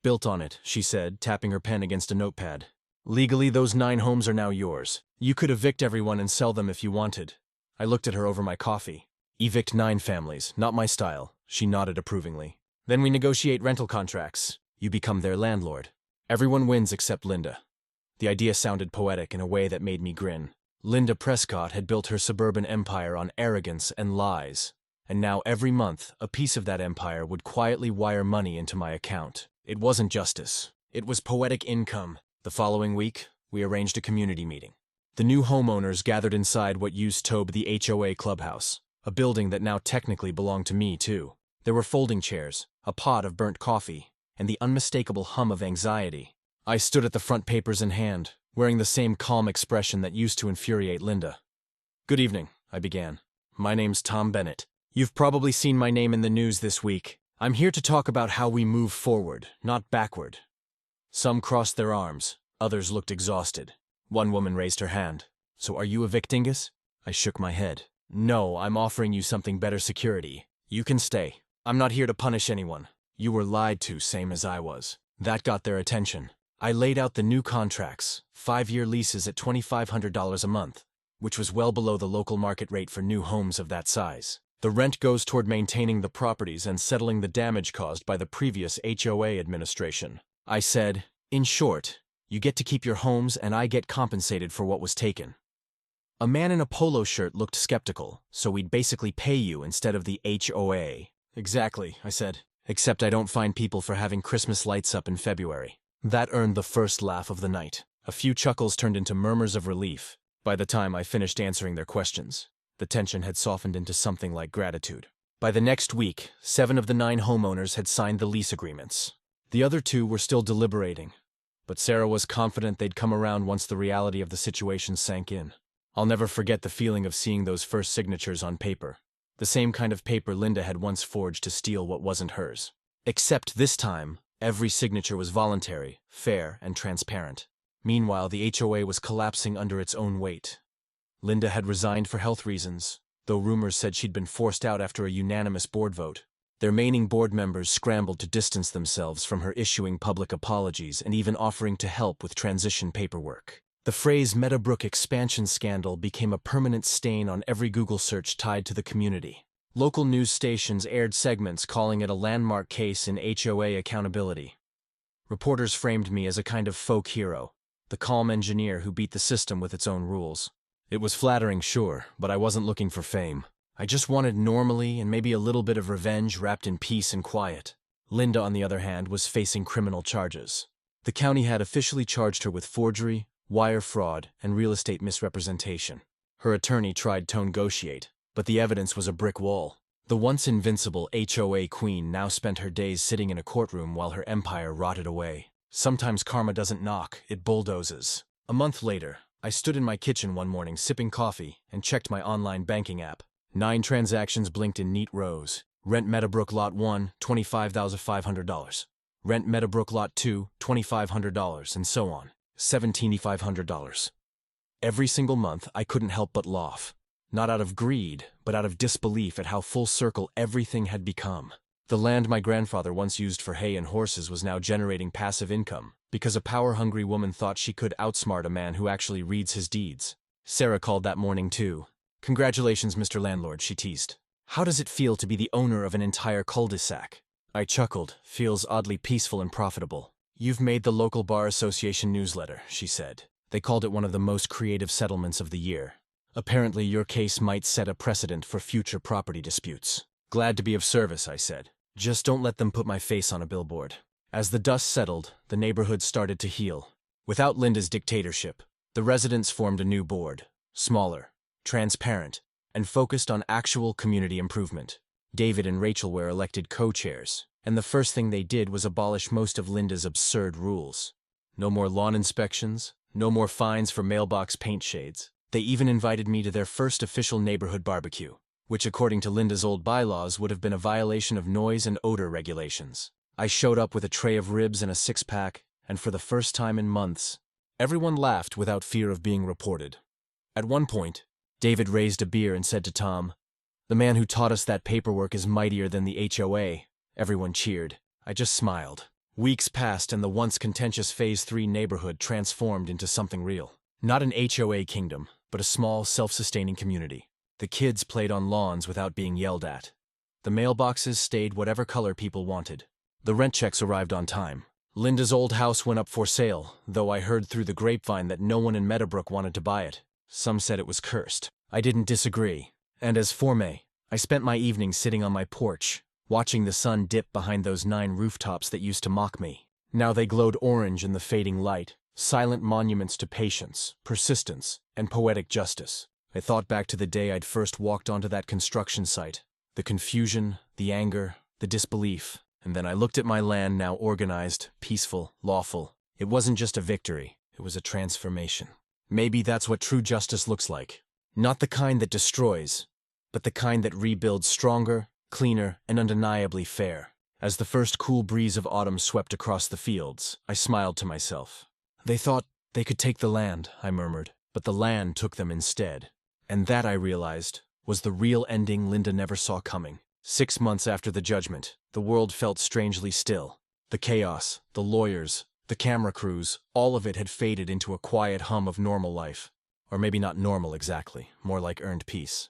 built on it, she said, tapping her pen against a notepad. Legally, those 9 homes are now yours. You could evict everyone and sell them if you wanted. I looked at her over my coffee. Evict 9 families, not my style. She nodded approvingly. Then we negotiate rental contracts. You become their landlord. Everyone wins except Linda. The idea sounded poetic in a way that made me grin. Linda Prescott had built her suburban empire on arrogance and lies. And now every month, a piece of that empire would quietly wire money into my account. It wasn't justice. It was poetic income. The following week, we arranged a community meeting. The new homeowners gathered inside what used to be the HOA clubhouse, a building that now technically belonged to me, too. There were folding chairs, a pot of burnt coffee, and the unmistakable hum of anxiety. I stood at the front, papers in hand, wearing the same calm expression that used to infuriate Linda. "Good evening," I began. "My name's Tom Bennett. You've probably seen my name in the news this week. I'm here to talk about how we move forward, not backward." Some crossed their arms. Others looked exhausted. One woman raised her hand. "So are you evicting us?" I shook my head. "No, I'm offering you something better security. You can stay. I'm not here to punish anyone. You were lied to, same as I was." That got their attention. I laid out the new contracts, 5-year leases at $2,500 a month, which was well below the local market rate for new homes of that size. The rent goes toward maintaining the properties and settling the damage caused by the previous HOA administration. I said, "In short, you get to keep your homes and I get compensated for what was taken." A man in a polo shirt looked skeptical, so we'd basically pay you instead of the HOA. Exactly, I said. Except I don't fine people for having Christmas lights up in February. That earned the first laugh of the night. A few chuckles turned into murmurs of relief. By the time I finished answering their questions, the tension had softened into something like gratitude. By the next week, 7 of the 9 homeowners had signed the lease agreements. The other 2 were still deliberating, but Sarah was confident they'd come around once the reality of the situation sank in. I'll never forget the feeling of seeing those first signatures on paper. The same kind of paper Linda had once forged to steal what wasn't hers. Except this time, every signature was voluntary, fair, and transparent. Meanwhile, the HOA was collapsing under its own weight. Linda had resigned for health reasons, though rumors said she'd been forced out after a unanimous board vote. Their remaining board members scrambled to distance themselves from her, issuing public apologies and even offering to help with transition paperwork. The phrase Meadowbrook expansion scandal became a permanent stain on every Google search tied to the community. Local news stations aired segments calling it a landmark case in HOA accountability. Reporters framed me as a kind of folk hero, the calm engineer who beat the system with its own rules. It was flattering, sure, but I wasn't looking for fame. I just wanted normalcy and maybe a little bit of revenge wrapped in peace and quiet. Linda, on the other hand, was facing criminal charges. The county had officially charged her with forgery, wire fraud, and real estate misrepresentation. Her attorney tried to negotiate, but the evidence was a brick wall. The once invincible HOA queen now spent her days sitting in a courtroom while her empire rotted away. Sometimes karma doesn't knock, it bulldozes. A month later, I stood in my kitchen one morning sipping coffee and checked my online banking app. 9 transactions blinked in neat rows. Rent Meadowbrook Lot 1, $25,500. Rent Meadowbrook Lot 2, $2,500, and so on. $1,750. Every single month, I couldn't help but laugh. Not out of greed, but out of disbelief at how full circle everything had become. The land my grandfather once used for hay and horses was now generating passive income, because a power-hungry woman thought she could outsmart a man who actually reads his deeds. Sarah called that morning too. "Congratulations, Mr. Landlord," she teased. "How does it feel to be the owner of an entire cul-de-sac?" I chuckled. "Feels oddly peaceful and profitable." "You've made the local bar association newsletter," she said. "They called it one of the most creative settlements of the year. Apparently your case might set a precedent for future property disputes." "Glad to be of service," I said. "Just don't let them put my face on a billboard." As the dust settled, the neighborhood started to heal. Without Linda's dictatorship, the residents formed a new board, smaller, transparent, and focused on actual community improvement. David and Rachel were elected co-chairs, and the first thing they did was abolish most of Linda's absurd rules. No more lawn inspections, no more fines for mailbox paint shades. They even invited me to their first official neighborhood barbecue, which according to Linda's old bylaws would have been a violation of noise and odor regulations. I showed up with a tray of ribs and a 6-pack, and for the first time in months, everyone laughed without fear of being reported. At one point, David raised a beer and said to Tom, "The man who taught us that paperwork is mightier than the HOA." Everyone cheered. I just smiled. Weeks passed and the once contentious Phase 3 neighborhood transformed into something real. Not an HOA kingdom, but a small, self-sustaining community. The kids played on lawns without being yelled at. The mailboxes stayed whatever color people wanted. The rent checks arrived on time. Linda's old house went up for sale, though I heard through the grapevine that no one in Meadowbrook wanted to buy it. Some said it was cursed. I didn't disagree. And as for me, I spent my evenings sitting on my porch, watching the sun dip behind those 9 rooftops that used to mock me. Now they glowed orange in the fading light, silent monuments to patience, persistence, and poetic justice. I thought back to the day I'd first walked onto that construction site. The confusion, the anger, the disbelief. And then I looked at my land, now organized, peaceful, lawful. It wasn't just a victory, it was a transformation. Maybe that's what true justice looks like. Not the kind that destroys, but the kind that rebuilds stronger, cleaner, and undeniably fair. As the first cool breeze of autumn swept across the fields, I smiled to myself. "They thought they could take the land," I murmured, "but the land took them instead." And that, I realized, was the real ending Linda never saw coming. 6 months after the judgment, the world felt strangely still. The chaos, the lawyers, the camera crews, all of it had faded into a quiet hum of normal life. Or maybe not normal exactly, more like earned peace.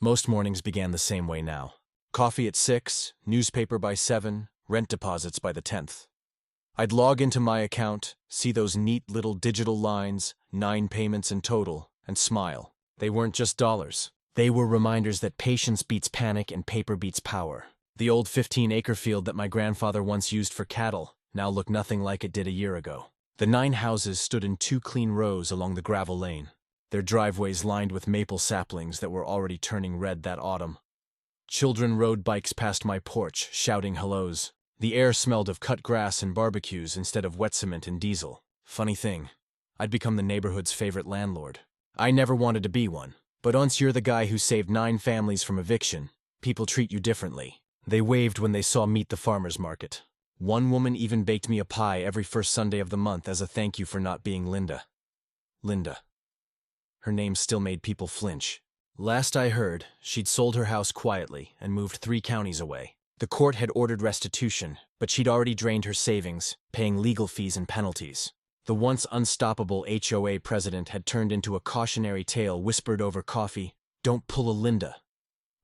Most mornings began the same way now. Coffee at 6, newspaper by 7, rent deposits by the 10th. I'd log into my account, see those neat little digital lines, 9 payments in total, and smile. They weren't just dollars. They were reminders that patience beats panic and paper beats power. The old 15-acre field that my grandfather once used for cattle now looked nothing like it did a year ago. The 9 houses stood in 2 clean rows along the gravel lane, their driveways lined with maple saplings that were already turning red that autumn. Children rode bikes past my porch, shouting hellos. The air smelled of cut grass and barbecues instead of wet cement and diesel. Funny thing, I'd become the neighborhood's favorite landlord. I never wanted to be one, but once you're the guy who saved 9 families from eviction, people treat you differently. They waved when they saw Meet the Farmer's Market. One woman even baked me a pie every first Sunday of the month as a thank you for not being Linda. Linda. Her name still made people flinch. Last I heard, she'd sold her house quietly and moved 3 counties away. The court had ordered restitution, but she'd already drained her savings, paying legal fees and penalties. The once unstoppable HOA president had turned into a cautionary tale whispered over coffee, "Don't pull a Linda."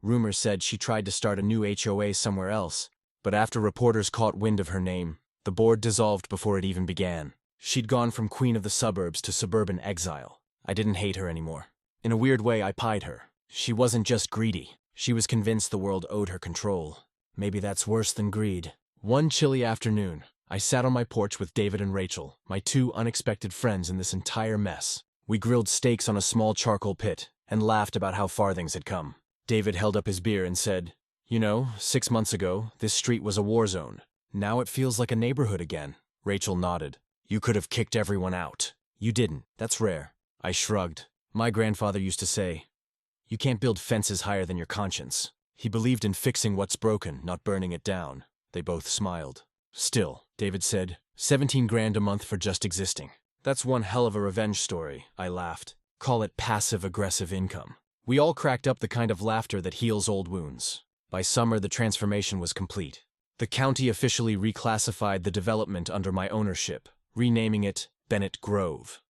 Rumors said she tried to start a new HOA somewhere else, but after reporters caught wind of her name, the board dissolved before it even began. She'd gone from queen of the suburbs to suburban exile. I didn't hate her anymore. In a weird way, I pied her. She wasn't just greedy. She was convinced the world owed her control. Maybe that's worse than greed. One chilly afternoon, I sat on my porch with David and Rachel, my 2 unexpected friends in this entire mess. We grilled steaks on a small charcoal pit and laughed about how far things had come. David held up his beer and said, "You know, 6 months ago, this street was a war zone. Now it feels like a neighborhood again." Rachel nodded. "You could have kicked everyone out." "You didn't. That's rare." I shrugged. My grandfather used to say, "You can't build fences higher than your conscience." He believed in fixing what's broken, not burning it down. They both smiled. "Still," David said, 17 grand a month for just existing. "That's one hell of a revenge story," I laughed. "Call it passive-aggressive income." We all cracked up the kind of laughter that heals old wounds. By summer, the transformation was complete. The county officially reclassified the development under my ownership, renaming it Bennett Grove.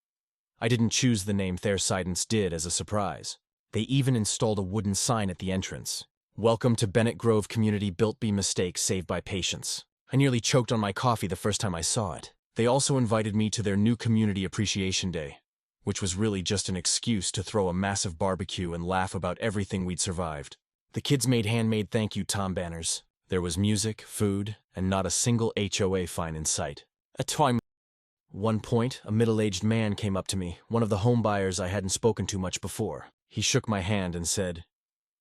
I didn't choose the name, Thersidence did as a surprise. They even installed a wooden sign at the entrance. "Welcome to Bennett Grove Community, built by mistake, saved by patience." I nearly choked on my coffee the first time I saw it. They also invited me to their new Community Appreciation Day, which was really just an excuse to throw a massive barbecue and laugh about everything we'd survived. The kids made handmade thank you Tom banners. There was music, food, and not a single HOA fine in sight. At one point, a middle-aged man came up to me, one of the home buyers I hadn't spoken to much before. He shook my hand and said,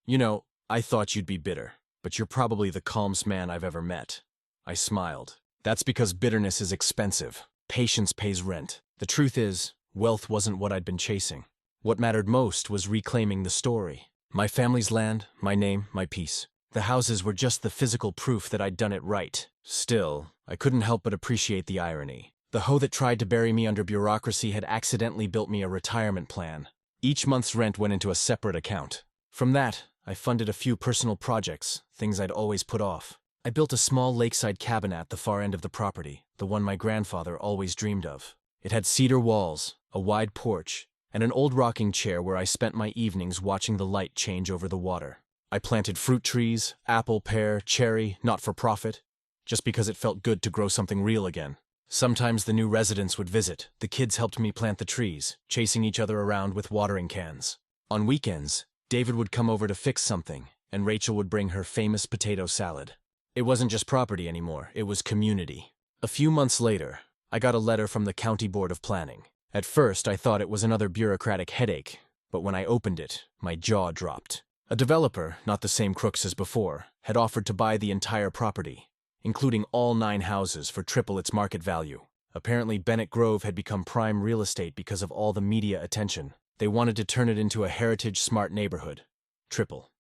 "You know, I thought you'd be bitter, but you're probably the calmest man I've ever met." I smiled. "That's because bitterness is expensive. Patience pays rent." The truth is, wealth wasn't what I'd been chasing. What mattered most was reclaiming the story. My family's land, my name, my peace. The houses were just the physical proof that I'd done it right. Still, I couldn't help but appreciate the irony. The hoe that tried to bury me under bureaucracy had accidentally built me a retirement plan. Each month's rent went into a separate account. From that, I funded a few personal projects, things I'd always put off. I built a small lakeside cabin at the far end of the property, the one my grandfather always dreamed of. It had cedar walls, a wide porch, and an old rocking chair where I spent my evenings watching the light change over the water. I planted fruit trees, apple, pear, cherry, not for profit, just because it felt good to grow something real again. Sometimes the new residents would visit. The kids helped me plant the trees, chasing each other around with watering cans. On weekends, David would come over to fix something, and Rachel would bring her famous potato salad. It wasn't just property anymore, it was community. A few months later, I got a letter from the County Board of Planning. At first, I thought it was another bureaucratic headache, but when I opened it, my jaw dropped. A developer, not the same crooks as before, had offered to buy the entire property, including all 9 houses for triple its market value. Apparently, Bennett Grove had become prime real estate because of all the media attention. They wanted to turn it into a heritage-smart neighborhood. Triple.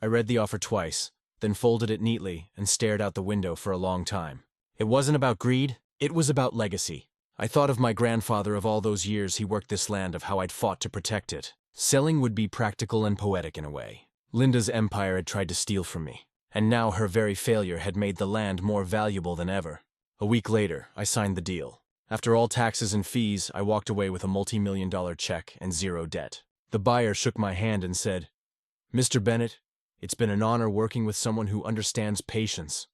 I read the offer twice, then folded it neatly and stared out the window for a long time. It wasn't about greed, it was about legacy. I thought of my grandfather, of all those years he worked this land, of how I'd fought to protect it. Selling would be practical and poetic in a way. Linda's empire had tried to steal from me, and now her very failure had made the land more valuable than ever. A week later, I signed the deal. After all taxes and fees, I walked away with a multi-million-dollar check and zero debt. The buyer shook my hand and said, "Mr. Bennett, it's been an honor working with someone who understands patience."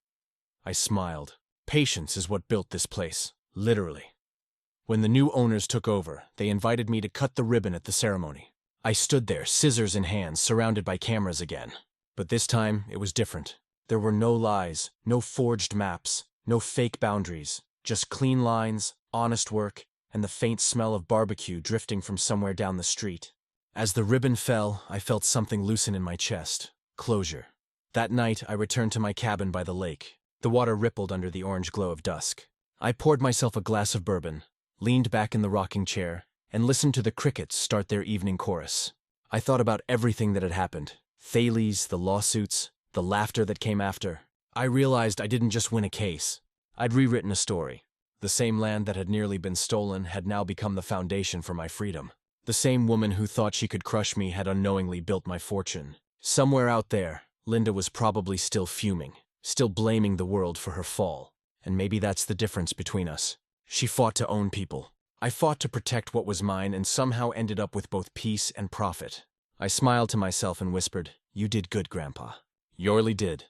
I smiled. Patience is what built this place, literally. When the new owners took over, they invited me to cut the ribbon at the ceremony. I stood there, scissors in hand, surrounded by cameras again. But this time, it was different. There were no lies, no forged maps, no fake boundaries, just clean lines, honest work, and the faint smell of barbecue drifting from somewhere down the street. As the ribbon fell, I felt something loosen in my chest. Closure. That night, I returned to my cabin by the lake. The water rippled under the orange glow of dusk. I poured myself a glass of bourbon, leaned back in the rocking chair, and listened to the crickets start their evening chorus. I thought about everything that had happened. Thales, the lawsuits, the laughter that came after. I realized I didn't just win a case. I'd rewritten a story. The same land that had nearly been stolen had now become the foundation for my freedom. The same woman who thought she could crush me had unknowingly built my fortune. Somewhere out there, Linda was probably still fuming, still blaming the world for her fall. And maybe that's the difference between us. She fought to own people. I fought to protect what was mine and somehow ended up with both peace and profit. I smiled to myself and whispered, "You did good, Grandpa." Yorley did.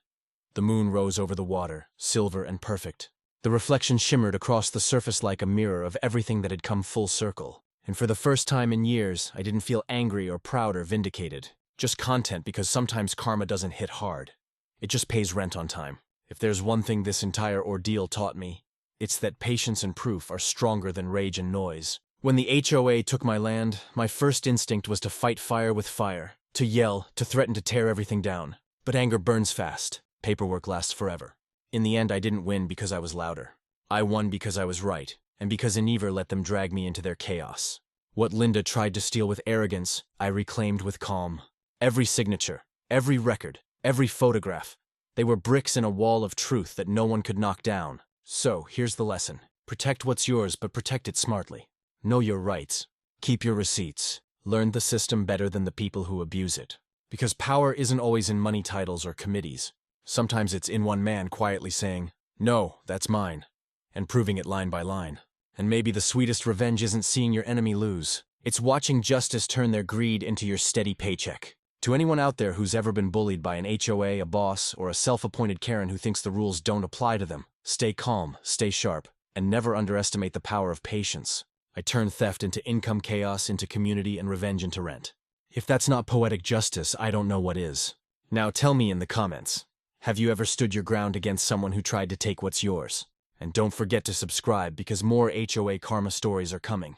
The moon rose over the water, silver and perfect. The reflection shimmered across the surface like a mirror of everything that had come full circle. And for the first time in years, I didn't feel angry or proud or vindicated. Just content, because sometimes karma doesn't hit hard. It just pays rent on time. If there's one thing this entire ordeal taught me, it's that patience and proof are stronger than rage and noise. When the HOA took my land, my first instinct was to fight fire with fire, to yell, to threaten to tear everything down. But anger burns fast. Paperwork lasts forever. In the end, I didn't win because I was louder. I won because I was right, and because Iniver let them drag me into their chaos. What Linda tried to steal with arrogance, I reclaimed with calm. Every signature, every record, every photograph. They were bricks in a wall of truth that no one could knock down. So, here's the lesson. Protect what's yours, but protect it smartly. Know your rights. Keep your receipts. Learn the system better than the people who abuse it. Because power isn't always in money titles or committees. Sometimes it's in one man quietly saying, "No, that's mine," and proving it line by line. And maybe the sweetest revenge isn't seeing your enemy lose. It's watching justice turn their greed into your steady paycheck. To anyone out there who's ever been bullied by an HOA, a boss, or a self-appointed Karen who thinks the rules don't apply to them, stay calm, stay sharp, and never underestimate the power of patience. I turn theft into income chaos, into community, and revenge into rent. If that's not poetic justice, I don't know what is. Now tell me in the comments, have you ever stood your ground against someone who tried to take what's yours? And don't forget to subscribe because more HOA karma stories are coming.